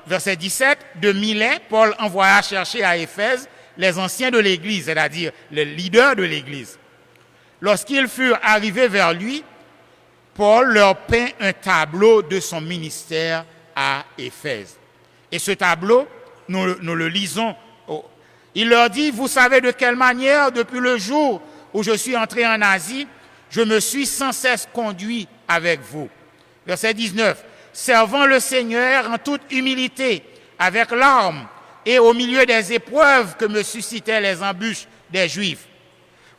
verset 17, de Milet, Paul envoya chercher à Éphèse les anciens de l'Église, c'est-à-dire les leaders de l'Église. Lorsqu'ils furent arrivés vers lui, Paul leur peint un tableau de son ministère à Éphèse. Et ce tableau, nous le lisons. Il leur dit, vous savez de quelle manière, depuis le jour où je suis entré en Asie, je me suis sans cesse conduit avec vous. Verset 19, servant le Seigneur en toute humilité, avec larmes, et au milieu des épreuves que me suscitaient les embûches des Juifs.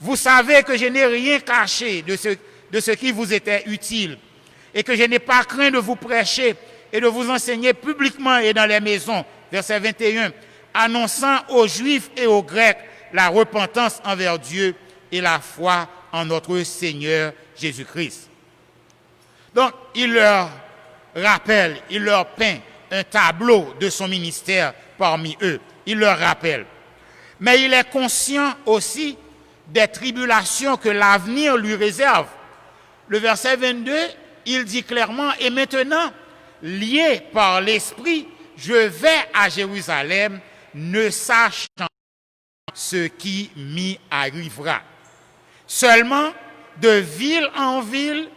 Vous savez que je n'ai rien caché de ce qui vous était utile, et que je n'ai pas craint de vous prêcher et de vous enseigner publiquement et dans les maisons. Verset 21, annonçant aux Juifs et aux Grecs la repentance envers Dieu et la foi en notre Seigneur Jésus-Christ. Donc, il leur rappelle, il leur peint un tableau de son ministère parmi eux. Il leur rappelle. Mais il est conscient aussi des tribulations que l'avenir lui réserve. Le verset 22, il dit clairement, et maintenant, lié par l'Esprit, je vais à Jérusalem, ne sachant ce qui m'y arrivera. Seulement, de ville en ville,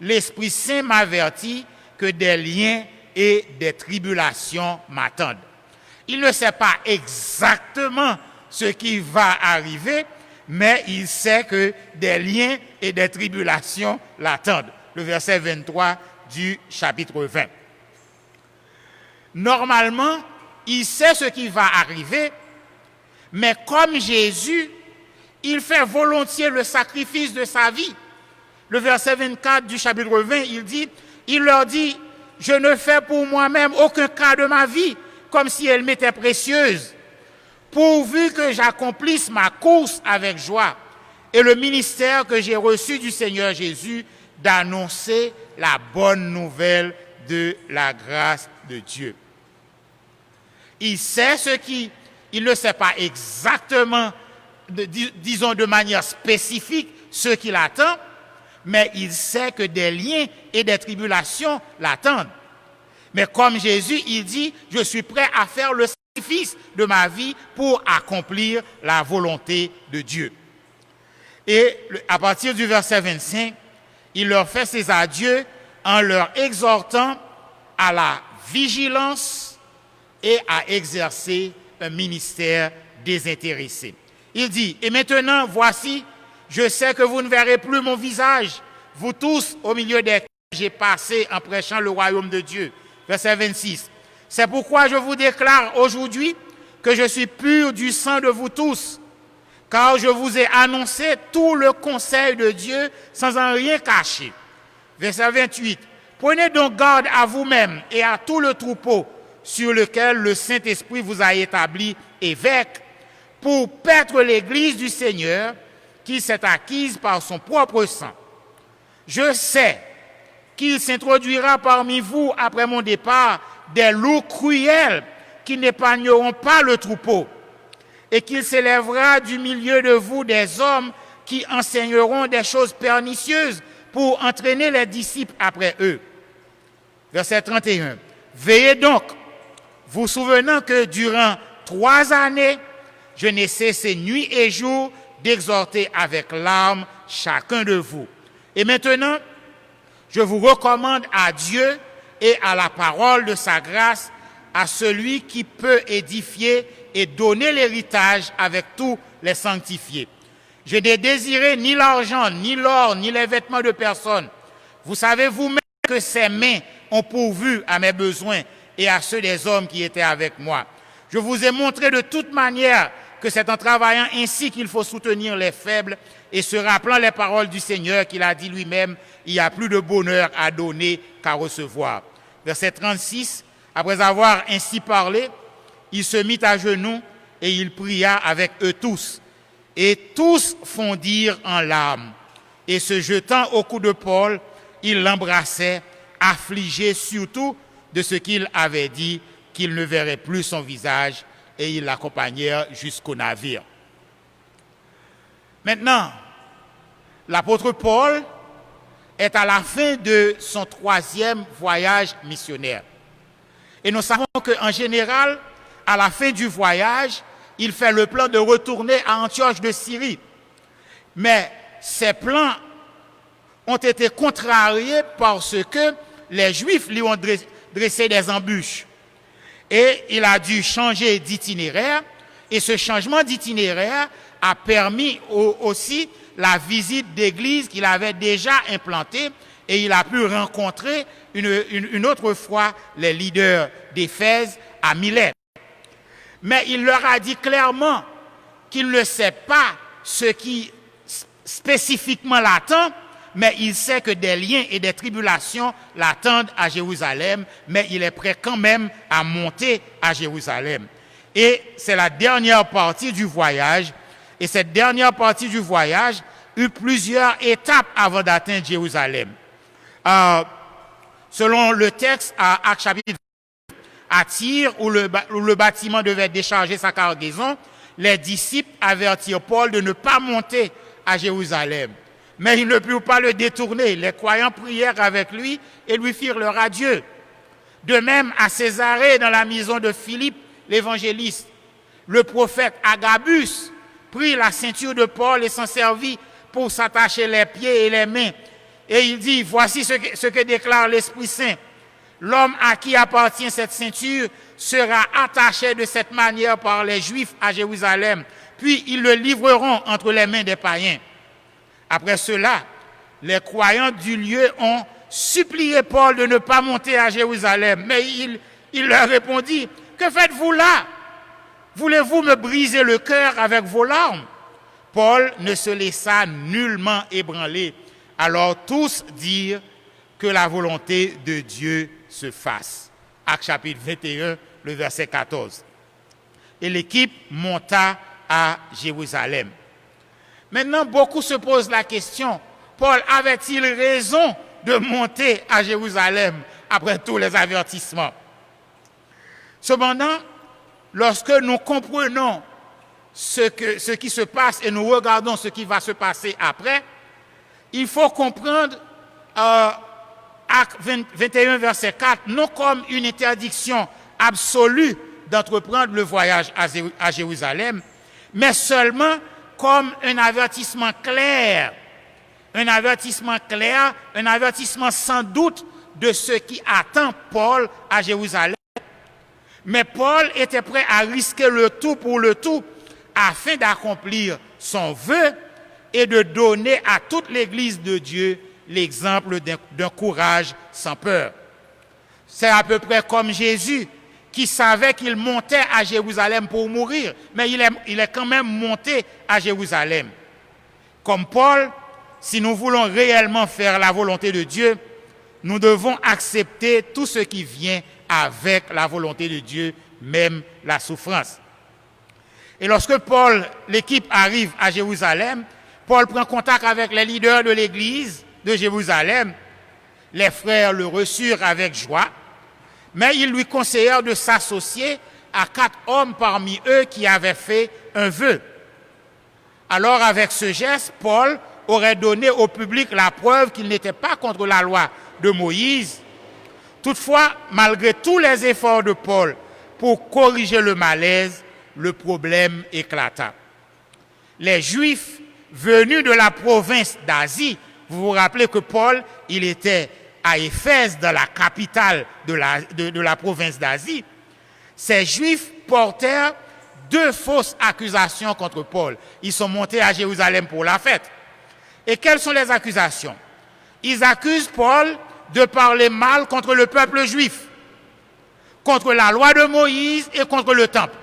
l'Esprit Saint m'avertit que des liens et des tribulations m'attendent. Il ne sait pas exactement ce qui va arriver, mais il sait que des liens et des tribulations l'attendent. Le verset 23 du chapitre 20. Normalement, il sait ce qui va arriver, mais comme Jésus, il fait volontiers le sacrifice de sa vie. Le verset 24 du chapitre 20, il leur dit, je ne fais pour moi-même aucun cas de ma vie, comme si elle m'était précieuse, pourvu que j'accomplisse ma course avec joie et le ministère que j'ai reçu du Seigneur Jésus d'annoncer la bonne nouvelle de la grâce de Dieu. Il sait il ne sait pas exactement, disons de manière spécifique, ce qui l'attend, mais il sait que des liens et des tribulations l'attendent. Mais comme Jésus, il dit, je suis prêt à faire le sacrifice de ma vie pour accomplir la volonté de Dieu. Et à partir du verset 25, il leur fait ses adieux en leur exhortant à la vigilance et à exercer un ministère désintéressé. Il dit, et maintenant, voici, je sais que vous ne verrez plus mon visage, vous tous au milieu desquels j'ai passé en prêchant le royaume de Dieu. Verset 26. C'est pourquoi je vous déclare aujourd'hui que je suis pur du sang de vous tous, car je vous ai annoncé tout le conseil de Dieu sans en rien cacher. Verset 28. Prenez donc garde à vous-même et à tout le troupeau sur lequel le Saint-Esprit vous a établi évêque pour paître l'Église du Seigneur qui s'est acquise par son propre sang. Je sais qu'il s'introduira parmi vous après mon départ des loups cruels qui n'épargneront pas le troupeau et qu'il s'élèvera du milieu de vous des hommes qui enseigneront des choses pernicieuses pour entraîner les disciples après eux. Verset 31. Veillez donc, vous souvenant que durant 3 années, je n'ai cessé nuit et jour d'exhorter avec larmes chacun de vous. Et maintenant, je vous recommande à Dieu et à la parole de sa grâce, à celui qui peut édifier et donner l'héritage avec tous les sanctifiés. Je n'ai désiré ni l'argent, ni l'or, ni les vêtements de personne. Vous savez vous-même que ces mains ont pourvu à mes besoins et à ceux des hommes qui étaient avec moi. Je vous ai montré de toute manière que c'est en travaillant ainsi qu'il faut soutenir les faibles et se rappelant les paroles du Seigneur qu'il a dit lui-même, il y a plus de bonheur à donner qu'à recevoir. Verset 36, après avoir ainsi parlé, il se mit à genoux et il pria avec eux tous. Et tous fondirent en larmes. Et se jetant au cou de Paul, il l'embrassait, affligé surtout de ce qu'il avait dit, qu'il ne verrait plus son visage, et ils l'accompagnèrent jusqu'au navire. Maintenant, l'apôtre Paul est à la fin de son 3e voyage missionnaire. Et nous savons qu'en général, à la fin du voyage, il fait le plan de retourner à Antioche de Syrie. Mais ces plans ont été contrariés parce que les Juifs lui ont dressé des embûches. Et il a dû changer d'itinéraire. Et ce changement d'itinéraire a permis aussi la visite d'église qu'il avait déjà implantée. Et il a pu rencontrer une autre fois les leaders d'Éphèse à Milet. Mais il leur a dit clairement qu'il ne sait pas ce qui spécifiquement l'attend, mais il sait que des liens et des tribulations l'attendent à Jérusalem, mais il est prêt quand même à monter à Jérusalem. Et c'est la dernière partie du voyage, et cette dernière partie du voyage eut plusieurs étapes avant d'atteindre Jérusalem. Selon le texte à Actes chapitre 20, à Tyr, où le bâtiment devait décharger sa cargaison, les disciples avertirent Paul de ne pas monter à Jérusalem. Mais ils ne purent pas le détourner. Les croyants prièrent avec lui et lui firent leur adieu. De même, à Césarée, dans la maison de Philippe, l'évangéliste, le prophète Agabus prit la ceinture de Paul et s'en servit pour s'attacher les pieds et les mains. Et il dit, voici ce que déclare l'Esprit Saint. L'homme à qui appartient cette ceinture sera attaché de cette manière par les Juifs à Jérusalem, puis ils le livreront entre les mains des païens. Après cela, les croyants du lieu ont supplié Paul de ne pas monter à Jérusalem, mais il leur répondit, que faites-vous là? Voulez-vous me briser le cœur avec vos larmes? Paul ne se laissa nullement ébranler. Alors tous dirent que la volonté de Dieu se fasse. Actes chapitre 21, le verset 14. Et l'équipe monta à Jérusalem. Maintenant, beaucoup se posent la question, Paul avait-il raison de monter à Jérusalem après tous les avertissements? Cependant, lorsque nous comprenons ce qui se passe et nous regardons ce qui va se passer après, il faut comprendre Actes 21, verset 4, non comme une interdiction absolue d'entreprendre le voyage à Jérusalem, mais seulement comme un avertissement clair, un avertissement sans doute de ce qui attend Paul à Jérusalem. Mais Paul était prêt à risquer le tout pour le tout afin d'accomplir son vœu et de donner à toute l'Église de Dieu l'exemple d'un courage sans peur. C'est à peu près comme Jésus qui savait qu'il montait à Jérusalem pour mourir, mais il est quand même monté à Jérusalem. Comme Paul, si nous voulons réellement faire la volonté de Dieu, nous devons accepter tout ce qui vient avec la volonté de Dieu, même la souffrance. Et lorsque l'équipe arrive à Jérusalem, Paul prend contact avec les leaders de l'église de Jérusalem. Les frères le reçurent avec joie, mais ils lui conseillèrent de s'associer à 4 hommes parmi eux qui avaient fait un vœu. Alors, avec ce geste, Paul aurait donné au public la preuve qu'il n'était pas contre la loi de Moïse. Toutefois, malgré tous les efforts de Paul pour corriger le malaise, le problème éclata. Les Juifs venus de la province d'Asie, vous vous rappelez que Paul, il était à Éphèse, dans la capitale de la province d'Asie. Ces Juifs portèrent 2 fausses accusations contre Paul. Ils sont montés à Jérusalem pour la fête. Et quelles sont les accusations? Ils accusent Paul de parler mal contre le peuple juif, contre la loi de Moïse et contre le temple.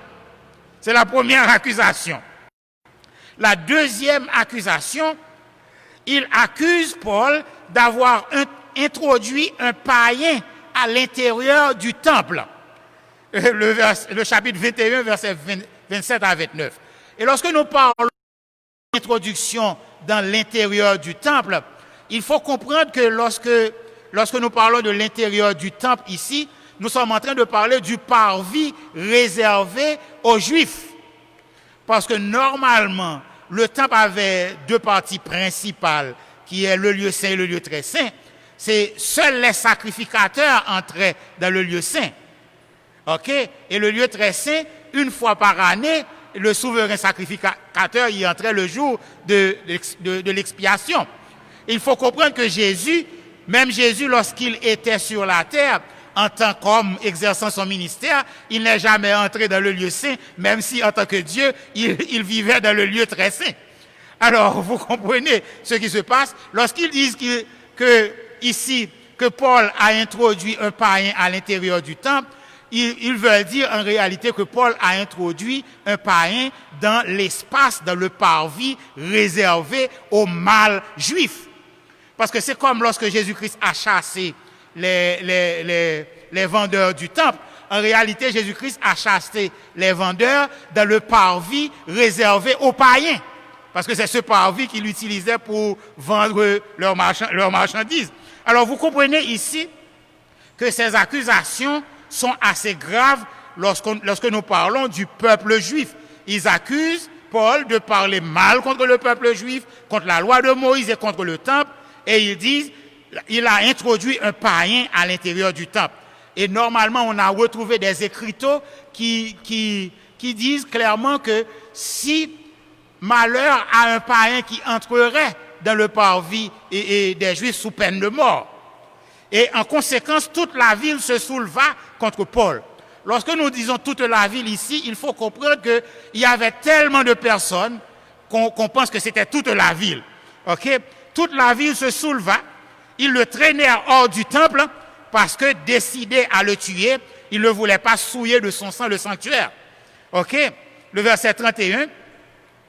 C'est la première accusation. La deuxième accusation, ils accusent Paul d'avoir introduit un païen à l'intérieur du temple. Le chapitre 21, versets 27 à 29. Et lorsque nous parlons d'introduction dans l'intérieur du temple, il faut comprendre que lorsque nous parlons de l'intérieur du temple ici, nous sommes en train de parler du parvis réservé aux Juifs. Parce que normalement, le temple avait 2 parties principales, qui est le lieu saint et le lieu très saint. Seuls les sacrificateurs entraient dans le lieu saint. OK? Et le lieu très saint, une fois par année, le souverain sacrificateur y entrait le jour de l'expiation. Il faut comprendre que Jésus, même Jésus, lorsqu'il était sur la terre, en tant qu'homme exerçant son ministère, il n'est jamais entré dans le lieu saint, même si en tant que Dieu, il vivait dans le lieu très saint. Alors, vous comprenez ce qui se passe lorsqu'ils disent que Paul a introduit un païen à l'intérieur du temple. Ils veulent dire en réalité que Paul a introduit un païen dans l'espace, dans le parvis réservé aux mâles juifs. Parce que c'est comme lorsque Jésus-Christ a chassé les vendeurs du temple. En réalité, Jésus-Christ a chassé les vendeurs dans le parvis réservé aux païens. Parce que c'est ce parvis qu'il utilisait pour vendre leurs marchandises. Alors vous comprenez ici que ces accusations sont assez graves lorsque nous parlons du peuple juif. Ils accusent Paul de parler mal contre le peuple juif, contre la loi de Moïse et contre le temple. Et ils disent, il a introduit un païen à l'intérieur du temple. Et normalement, on a retrouvé des écriteaux qui disent clairement que si malheur à un païen qui entrerait dans le parvis et des Juifs sous peine de mort. Et en conséquence, toute la ville se souleva contre Paul. Lorsque nous disons toute la ville ici, il faut comprendre qu'il y avait tellement de personnes qu'on pense que c'était toute la ville. Okay? Toute la ville se souleva. Ils le traînèrent hors du temple parce que décidés à le tuer, ils ne voulaient pas souiller de son sang le sanctuaire. Okay? Le verset 31,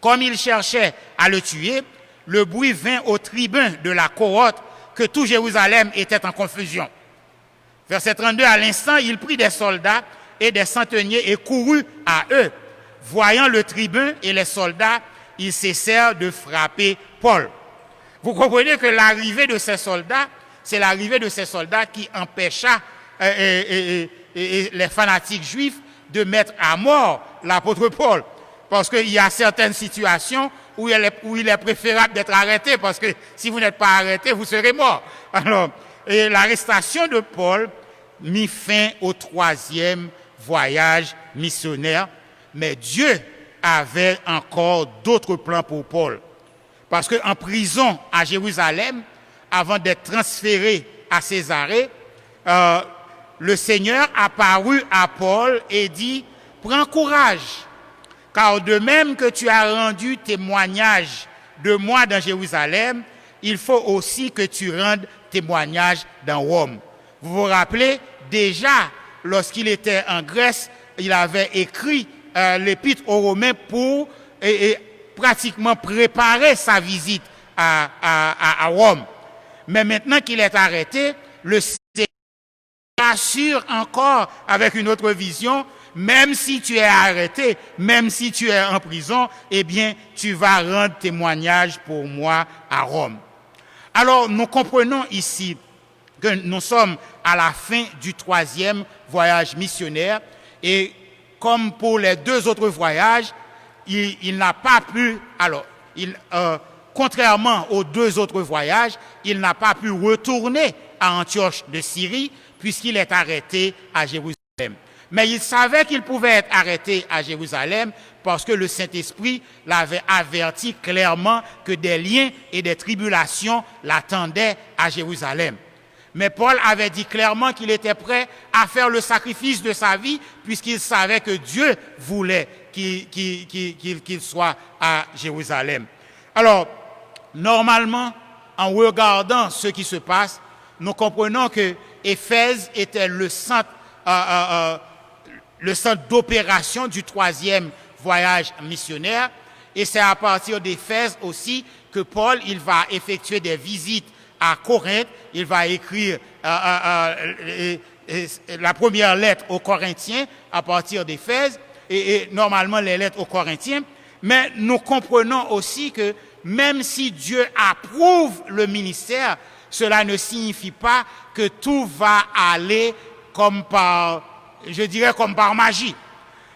comme ils cherchaient à le tuer, le bruit vint au tribun de la cohorte que tout Jérusalem était en confusion. Verset 32, à l'instant, il prit des soldats et des centeniers et courut à eux. Voyant le tribun et les soldats, ils cessèrent de frapper Paul. Vous comprenez que l'arrivée de ces soldats, c'est l'arrivée de ces soldats qui empêcha les fanatiques juifs de mettre à mort l'apôtre Paul. Parce qu'il y a certaines situations où il est préférable d'être arrêté, parce que si vous n'êtes pas arrêté, vous serez mort. Alors, l'arrestation de Paul mit fin au 3e voyage missionnaire, mais Dieu avait encore d'autres plans pour Paul. Parce qu'en prison à Jérusalem, avant d'être transféré à Césarée, le Seigneur apparut à Paul et dit, « Prends courage, car de même que tu as rendu témoignage de moi dans Jérusalem, il faut aussi que tu rendes témoignage dans Rome. » Vous vous rappelez, déjà, lorsqu'il était en Grèce, il avait écrit l'épître aux Romains pour pratiquement préparer sa visite à Rome. Mais maintenant qu'il est arrêté, le Seigneur assure encore avec une autre vision, même si tu es arrêté, même si tu es en prison, eh bien, tu vas rendre témoignage pour moi à Rome. Alors, nous comprenons ici que nous sommes à la fin du 3e voyage missionnaire et comme pour les 2 autres voyages, il n'a pas pu, contrairement aux 2 autres voyages, il n'a pas pu retourner à Antioche de Syrie puisqu'il est arrêté à Jérusalem. Mais il savait qu'il pouvait être arrêté à Jérusalem parce que le Saint-Esprit l'avait averti clairement que des liens et des tribulations l'attendaient à Jérusalem. Mais Paul avait dit clairement qu'il était prêt à faire le sacrifice de sa vie puisqu'il savait que Dieu voulait qu'il soit à Jérusalem. Alors, normalement, en regardant ce qui se passe, nous comprenons que Éphèse était le centre d'opération du 3e voyage missionnaire. Et c'est à partir d'Éphèse aussi que Paul il va effectuer des visites à Corinthe. Il va écrire la première lettre aux Corinthiens à partir d'Éphèse et normalement les lettres aux Corinthiens. Mais nous comprenons aussi que même si Dieu approuve le ministère, cela ne signifie pas que tout va aller comme par magie.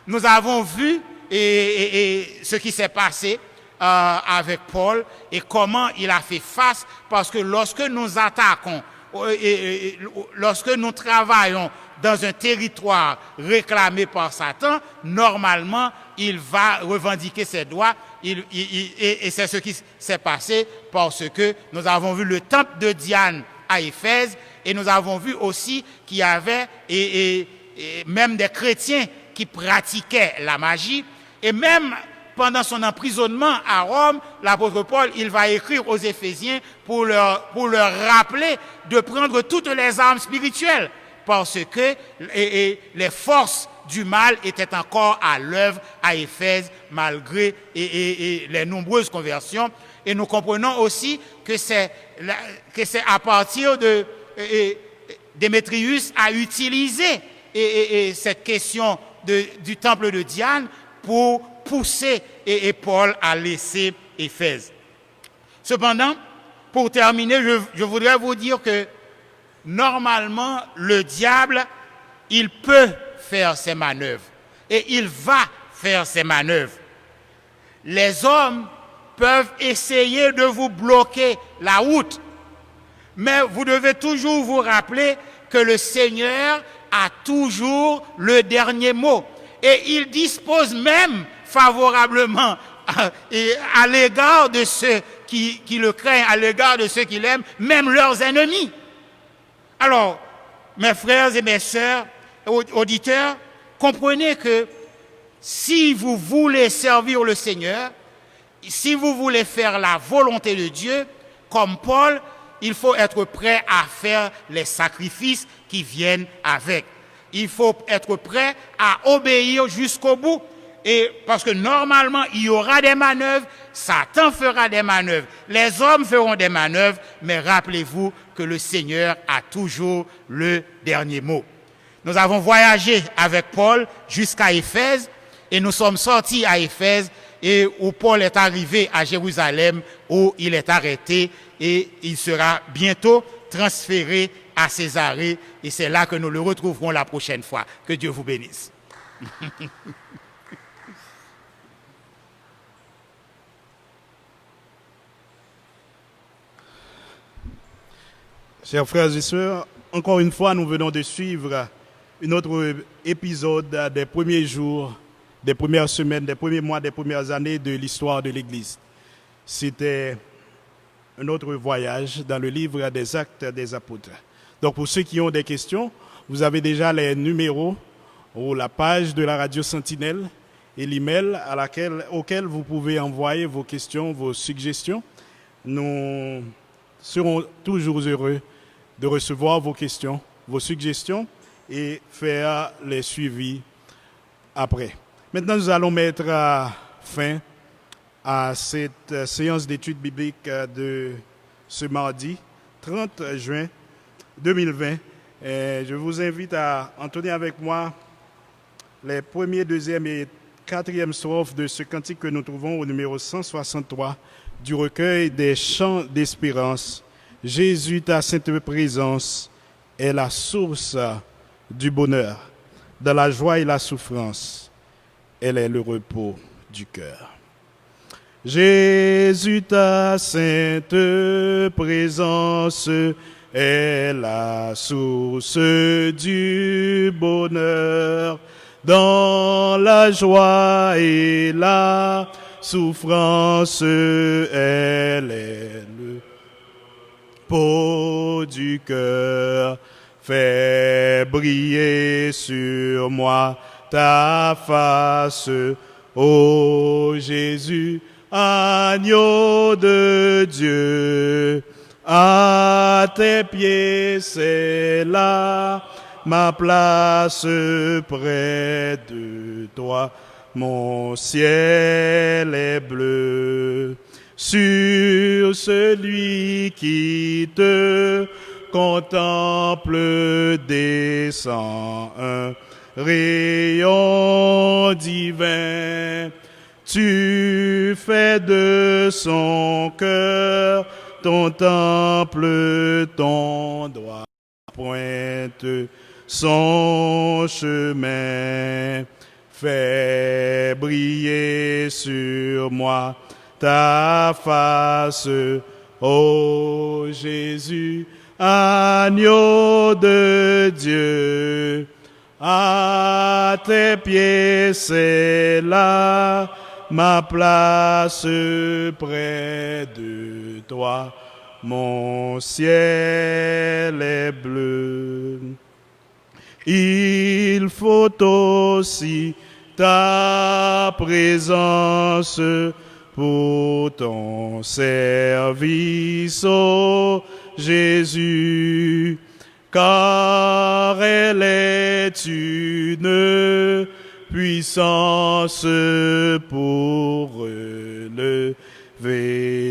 Nous avons vu ce qui s'est passé avec Paul et comment il a fait face, parce que lorsque nous attaquons, lorsque nous travaillons dans un territoire réclamé par Satan, normalement, il va revendiquer ses droits. Et c'est ce qui s'est passé parce que nous avons vu le temple de Diane à Éphèse et nous avons vu aussi qu'il y avait et même des chrétiens qui pratiquaient la magie. Et même pendant son emprisonnement à Rome, l'apôtre Paul, il va écrire aux Éphésiens pour leur rappeler de prendre toutes les armes spirituelles parce que les forces du mal étaient encore à l'œuvre à Éphèse malgré les nombreuses conversions. Et nous comprenons aussi que c'est à partir de Démétrius a utilisé cette question du temple de Diane pour pousser Paul à laisser Éphèse. Cependant, pour terminer, je voudrais vous dire que normalement, le diable, il peut faire ses manœuvres et il va faire ses manœuvres. Les hommes peuvent essayer de vous bloquer la route, mais vous devez toujours vous rappeler que le Seigneur a toujours le dernier mot et il dispose même favorablement à l'égard de ceux qui le craignent, à l'égard de ceux qui l'aiment, même leurs ennemis. Alors, mes frères et mes sœurs, auditeurs, comprenez que si vous voulez servir le Seigneur, si vous voulez faire la volonté de Dieu, comme Paul, il faut être prêt à faire les sacrifices qui viennent avec. Il faut être prêt à obéir jusqu'au bout. Et parce que normalement, il y aura des manœuvres, Satan fera des manœuvres, les hommes feront des manœuvres, mais rappelez-vous que le Seigneur a toujours le dernier mot. Nous avons voyagé avec Paul jusqu'à Éphèse et nous sommes sortis à Éphèse et où Paul est arrivé à Jérusalem où il est arrêté et il sera bientôt transféré à Césarée et c'est là que nous le retrouverons la prochaine fois. Que Dieu vous bénisse. Chers frères et sœurs, encore une fois, nous venons de suivre un autre épisode des premiers jours, des premières semaines, des premiers mois, des premières années de l'histoire de l'Église. C'était un autre voyage dans le livre des Actes des Apôtres. Donc pour ceux qui ont des questions, vous avez déjà les numéros ou la page de la radio Sentinelle et l'email auquel vous pouvez envoyer vos questions, vos suggestions. Nous serons toujours heureux de recevoir vos questions, vos suggestions et faire les suivis après. Maintenant, nous allons mettre fin à cette séance d'études bibliques de ce mardi 30 juin 2020. Et je vous invite à entonner avec moi les premiers, deuxième et quatrième strophes de ce cantique que nous trouvons au numéro 163 du recueil des chants d'espérance. Jésus, ta sainte présence est la source du bonheur. Dans la joie et la souffrance, elle est le repos du cœur. Jésus, ta sainte présence est la source du bonheur. Dans la joie et la souffrance, elle est le repos du cœur. Fais briller sur moi ta face, ô Jésus, agneau de Dieu. À tes pieds, c'est là ma place près de toi. Mon ciel est bleu sur celui qui te contemple descend un rayon divin. Tu fais de son cœur ton temple, ton doigt pointe son chemin. Fais briller sur moi ta face, ô Jésus, Agneau de Dieu, à tes pieds c'est là ma place près de toi. Mon ciel est bleu. Il faut aussi ta présence pour ton service, ô Jésus, car elle est une puissance pour relever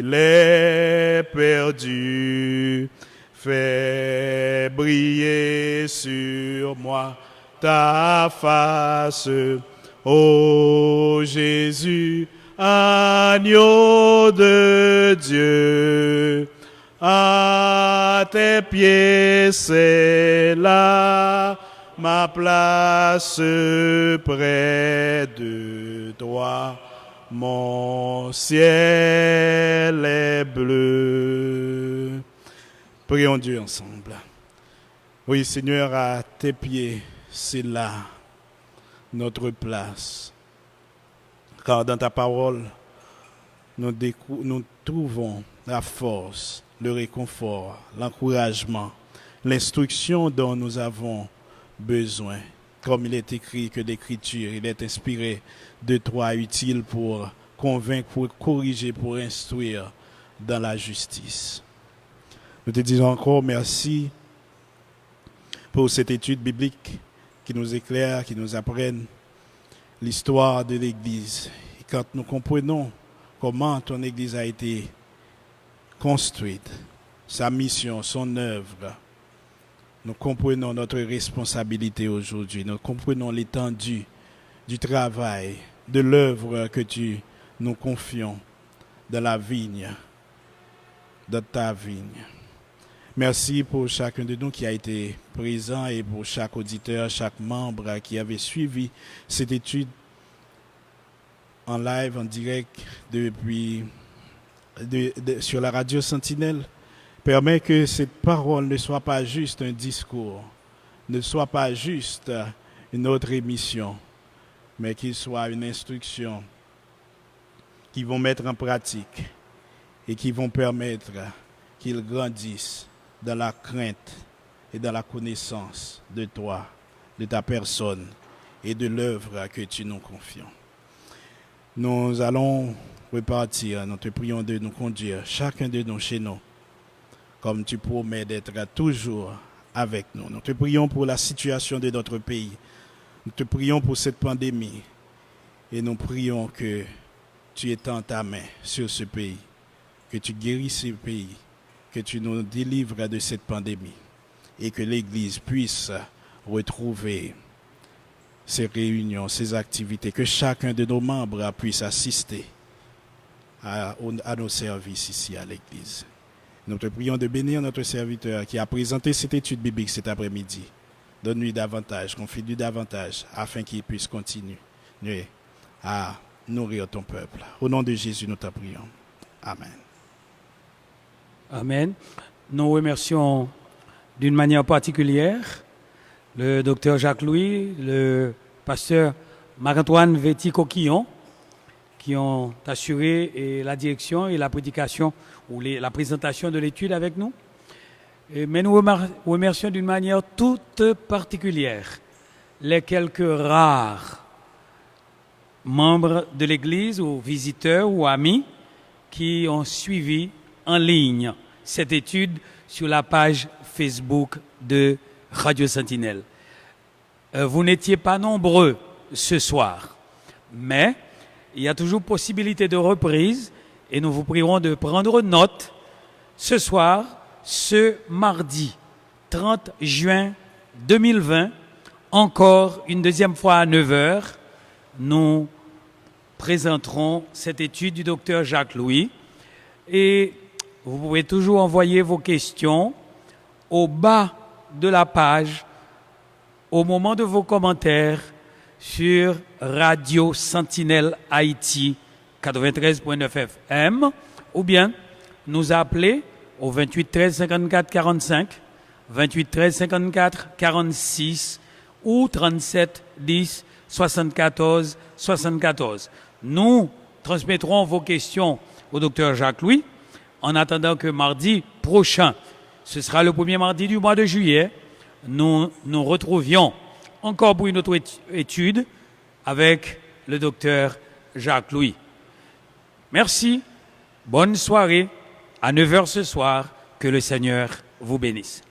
les perdus. Fais briller sur moi ta face, ô Jésus, agneau de Dieu. À tes pieds c'est là ma place près de toi. Mon ciel est bleu. Prions Dieu ensemble. Oui, Seigneur, à tes pieds, c'est là notre place. Car dans ta parole, nous trouvons la force, le réconfort, l'encouragement, l'instruction dont nous avons besoin. Comme il est écrit que l'Écriture, il est inspiré de toi, utile pour convaincre, pour corriger, pour instruire dans la justice. Nous te disons encore merci pour cette étude biblique qui nous éclaire, qui nous apprenne l'histoire de l'Église. Et quand nous comprenons comment ton Église a été construite, sa mission, son œuvre, nous comprenons notre responsabilité aujourd'hui. Nous comprenons l'étendue du travail, de l'œuvre que tu nous confions dans la vigne, dans ta vigne. Merci pour chacun de nous qui a été présent et pour chaque auditeur, chaque membre qui avait suivi cette étude en live, en direct depuis sur la radio Sentinelle. Permets que cette parole ne soit pas juste un discours, ne soit pas juste une autre émission, mais qu'il soit une instruction qui vont mettre en pratique et qui vont permettre qu'ils grandissent dans la crainte et dans la connaissance de toi, de ta personne et de l'œuvre que tu nous confies. Nous allons repartir. Nous te prions de nous conduire, chacun de nous chez nous, comme tu promets d'être toujours avec nous. Nous te prions pour la situation de notre pays. Nous te prions pour cette pandémie. Et nous prions que tu étends ta main sur ce pays, que tu guérisses ce pays, que tu nous délivres de cette pandémie et que l'Église puisse retrouver ces réunions, ces activités, que chacun de nos membres puisse assister à nos services ici à l'Église. Nous te prions de bénir notre serviteur qui a présenté cette étude biblique cet après-midi. Donne-lui davantage, confie-lui davantage, afin qu'il puisse continuer à nourrir ton peuple. Au nom de Jésus, nous te prions. Amen. Amen. Nous remercions d'une manière particulière le docteur Jacques Louis, le pasteur Marc-Antoine Véty-Coquillon, qui ont assuré la direction et la prédication ou la présentation de l'étude avec nous. Mais nous remercions d'une manière toute particulière les quelques rares membres de l'Église ou visiteurs ou amis qui ont suivi en ligne cette étude sur la page Facebook de Radio Sentinelle. Vous n'étiez pas nombreux ce soir, mais il y a toujours possibilité de reprise et nous vous prierons de prendre note. Ce soir, ce mardi 30 juin 2020, encore une deuxième fois à 9h, nous présenterons cette étude du docteur Jacques Louis. Et vous pouvez toujours envoyer vos questions au bas de la page au moment de vos commentaires sur Radio Sentinelle Haïti 93.9 FM ou bien nous appeler au 28 13 54 45, 28 13 54 46 ou 37 10 74 74. Nous transmettrons vos questions au docteur Jacques Louis en attendant que mardi prochain, ce sera le premier mardi du mois de juillet, nous nous retrouvions encore pour une autre étude avec le docteur Jacques Louis. Merci, bonne soirée, à 9h ce soir, que le Seigneur vous bénisse.